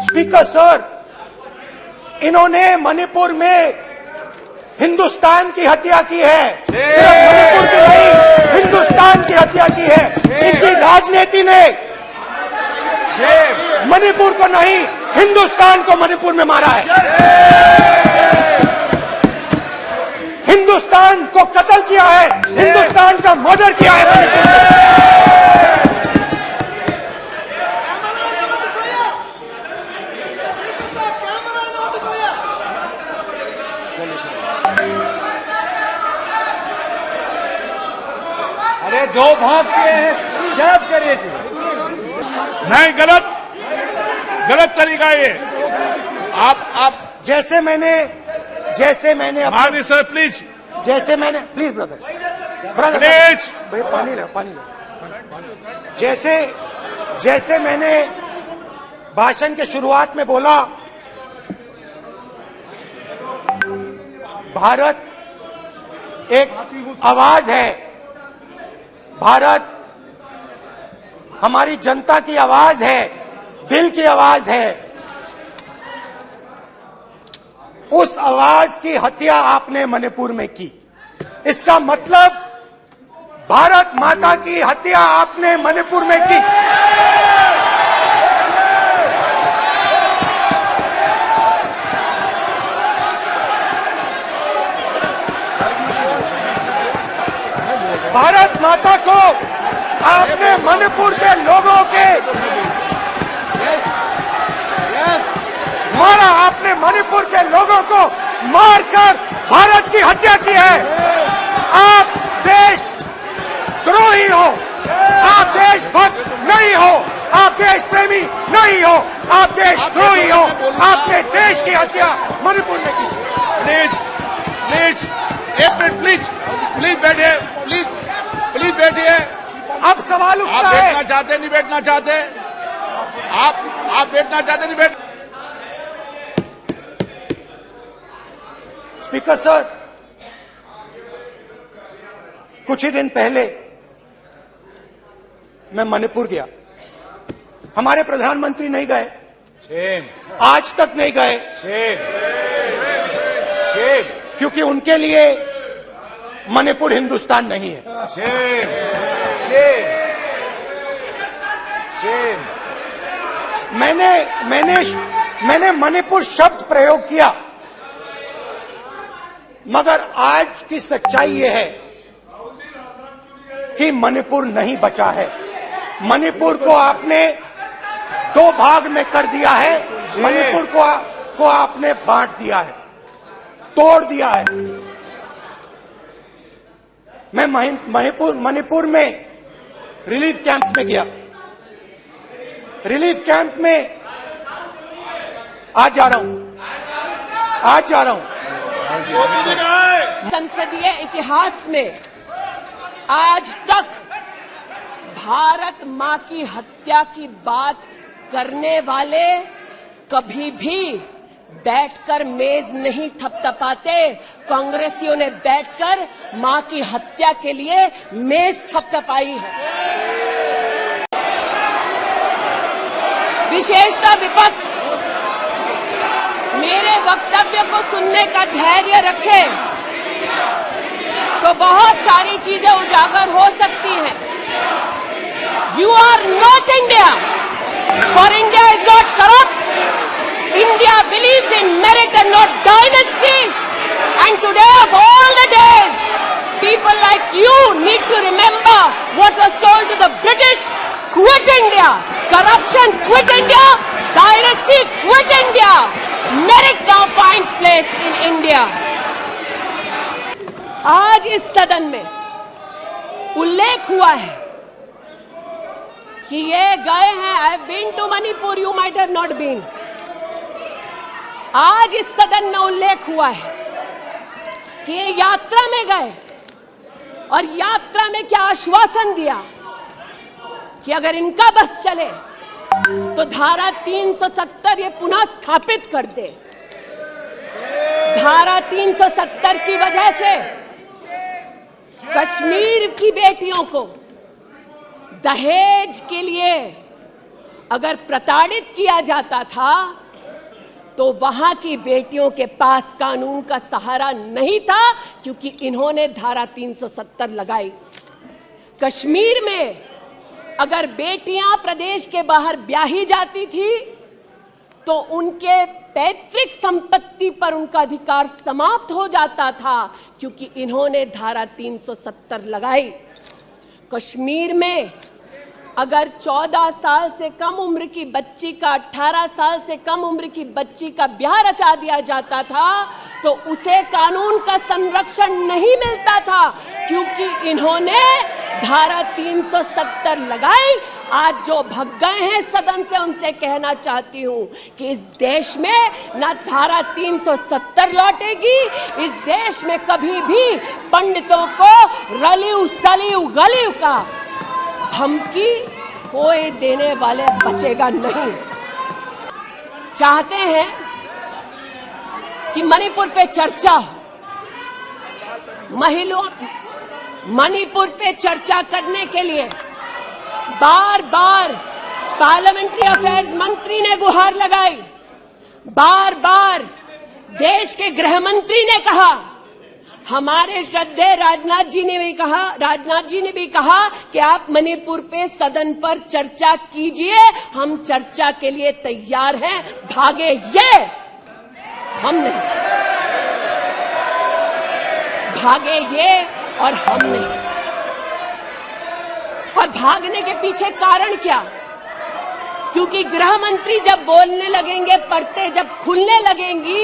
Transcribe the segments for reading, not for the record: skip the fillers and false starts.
Speaker sir, इन्होंने मणिपुर में हिंदुस्तान की हत्या की है। सिर्फ मणिपुर की नहीं, हिंदुस्तान की हत्या की है। इनकी राजनीति ने मणिपुर को नहीं, हिंदुस्तान को मणिपुर में मारा है। हिंदुस्तान को कत्ल किया है, हिंदुस्तान का मर्डर किया है मणिपुर में। अरे दो भाग के हैं, शर्त करिए नहीं, गलत तरीका ये। आप जैसे मैंने माननीय sir please, please brother please भाई पानी लो। जैसे मैंने भाषण के शुरुआत में बोला, भारत एक आवाज है, भारत हमारी जनता की आवाज है, दिल की आवाज है। उस आवाज की हत्या आपने मणिपुर में की। इसका मतलब भारत माता की हत्या आपने मणिपुर में की। भारत माता को आपने मणिपुर के लोगों के मारा, आपने मणिपुर के लोगों को मारकर भारत की हत्या की है। आप देशद्रोही हो, आप देशभक्त नहीं हो, आप देश प्रेमी नहीं हो, आप देशद्रोही हो। आपने देश की हत्या मणिपुर में की। प्लीज एक मिनट, प्लीज बैठिए, प्लीज बैठिए। अब सवाल उठता आप है, बैठना चाहते नहीं बैठना चाहते, आप बैठना चाहते नहीं बैठ। स्पीकर सर, कुछ ही दिन पहले मैं मणिपुर गया। हमारे प्रधानमंत्री नहीं गए, आज तक नहीं गए, क्योंकि उनके लिए मणिपुर हिंदुस्तान नहीं है। मैंने मणिपुर शब्द प्रयोग किया, मगर आज की सच्चाई यह है कि मणिपुर नहीं बचा है। मणिपुर को आपने दो भाग में कर दिया है, मणिपुर को आपने बांट दिया है, तोड़ दिया है। मैं मणिपुर में रिलीफ कैंप्स में गया। रिलीफ कैंप में आज जा रहा हूं। संसदीय इतिहास में आज तक भारत मां की हत्या की बात करने वाले कभी भी बैठकर मेज नहीं थपथपाते। कांग्रेसियों ने बैठकर मां की हत्या के लिए मेज थपथपाई है। विशेषतः विपक्ष मेरे वक्तव्य को सुनने का धैर्य रखे तो बहुत सारी चीजें उजागर हो सकती हैं। You are not India, for India is not corrupt. India believes in merit and not dynasty. And today of all the days, people like you need to remember what was told to the British: quit India. Corruption, quit India. Dynasty, quit India. Merit now finds place in India. आज इस सदन में उल्लेख हुआ है कि ये गए हैं। I have been to Manipur, you might have not been. आज इस सदन में उल्लेख हुआ है कि ये यात्रा में गए और यात्रा में क्या आश्वासन दिया कि अगर इनका बस चले तो धारा 370 ये पुनः स्थापित कर दे। धारा 370 की वजह से कश्मीर की बेटियों को दहेज के लिए अगर प्रताड़ित किया जाता था तो वहां की बेटियों के पास कानून का सहारा नहीं था, क्योंकि इन्होंने धारा 370 लगाई। कश्मीर में अगर बेटियां प्रदेश के बाहर ब्याही जाती थी तो उनके पैतृक संपत्ति पर उनका अधिकार समाप्त हो जाता था, क्योंकि इन्होंने धारा 370 लगाई। कश्मीर में अगर 14 साल से कम उम्र की बच्ची का 18 साल से कम उम्र की बच्ची का ब्याह रचा दिया जाता था तो उसे कानून का संरक्षण नहीं मिलता था, क्योंकि इन्होंने धारा 370 लगाई। आज जो भग गए हैं सदन से उनसे कहना चाहती हूं कि इस देश में ना धारा 370 लौटेगी, इस देश में कभी भी पंडितों को रलिव सलिव गलिव का धमकी कोई देने वाले बचेगा नहीं। चाहते हैं कि मणिपुर पे चर्चा हो, मणिपुर पे चर्चा करने के लिए बार बार पार्लियामेंट्री अफेयर्स मंत्री ने गुहार लगाई, बार बार देश के गृह मंत्री ने कहा, हमारे श्रद्धेय राजनाथ जी ने भी कहा कि आप मणिपुर पे सदन पर चर्चा कीजिए, हम चर्चा के लिए तैयार हैं, भागे ये, हम नहीं, भागे ये और हम नहीं। और भागने के पीछे कारण क्या? क्योंकि गृह मंत्री जब बोलने लगेंगे, परतें जब खुलने लगेंगी,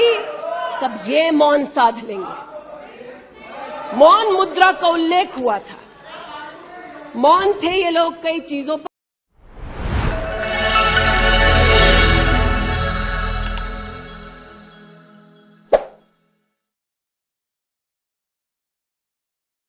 तब ये मौन साध लेंगे। मौन मुद्रा का उल्लेख हुआ था, मौन थे ये लोग कई चीजों पर।